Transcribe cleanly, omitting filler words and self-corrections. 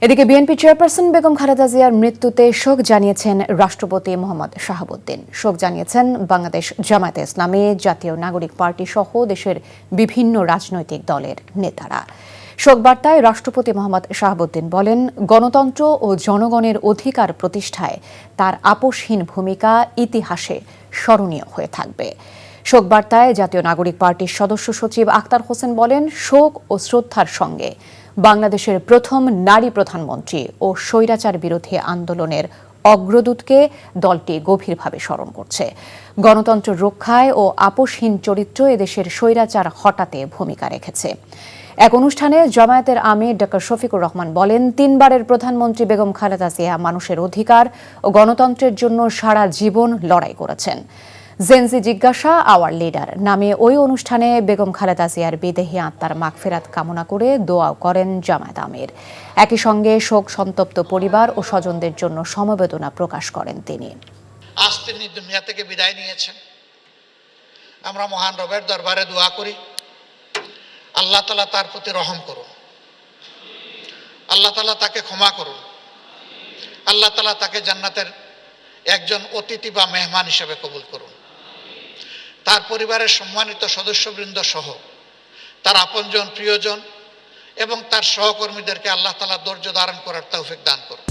এদিকে BNP chairperson Begum Khaleda জিয়ার মৃত্যুতে শোক জানিয়েছেন রাষ্ট্রপতি মোহাম্মদ শাহাবুদ্দিন। শোক জানিয়েছেন বাংলাদেশ জামায়াতে ইসলামী, জাতীয় নাগরিক পার্টি সহ দেশের বিভিন্ন রাজনৈতিক দলের নেতারা। শোক বার্তায় রাষ্ট্রপতি মোহাম্মদ শাহাবুদ্দিন বলেন, গণতন্ত্র ও জনগণের অধিকার প্রতিষ্ঠায় তার আপোষহীন ভূমিকা ইতিহাসে স্মরণীয় হয়ে থাকবে। শোক বার্তায় জাতীয় নাগরিক পার্টির সদস্য সচিব আক্তার হোসেন বলেন, শোক ও শ্রদ্ধার সঙ্গে বাংলাদেশের প্রথম নারী প্রধানমন্ত্রী ও স্বৈরাচার বিরোধী আন্দোলনের অগ্রদূতকে দলটি গভীরভাবে স্মরণ করছে। গণতন্ত্র রক্ষায় ও আপোষহীন চরিত্র এদেশের স্বৈরাচার হটাতে ভূমিকা রেখেছে। এক অনুষ্ঠানে জামায়াতের আমির ডা শফিকুর রহমান বলেন, 3 বারের প্রধানমন্ত্রী বেগম খালেদা জিয়া মানুষের অধিকার ও গণতন্ত্রের জন্য সারা জীবন লড়াই করেছেন। জেনজি জিজ্ঞাসা আওয়ার লিডার নামে ওই অনুষ্ঠানে বেগম খালেদা জিয়ার বিদেহী আত্মার মাগফিরাত কামনা করে দোয়াও করেন জামায়াত আমির। একই সঙ্গে শোক সন্তপ্ত পরিবার ও স্বজনদের জন্য সমবেদনা প্রকাশ করেন তিনি। আজ তিনি দুনিয়া থেকে বিদায় নিয়েছেন। আমরা মহান রবের দরবারে দোয়া করি, আল্লাহ তাআলা তার প্রতি রহম করুন, আল্লাহ তাআলা তাকে ক্ষমা করুন, আল্লাহ তাআলা তাকে জান্নাতের একজন অতিথি বা মেহমান হিসেবে কবুল করুন। তার পরিবারের সম্মানিত সদস্যবৃন্দ সহ তার আপনজন, প্রিয়জন এবং তার সহকর্মীদেরকে আল্লাহ তাআলা ধৈর্য ধারণ করার তৌফিক দান করুন।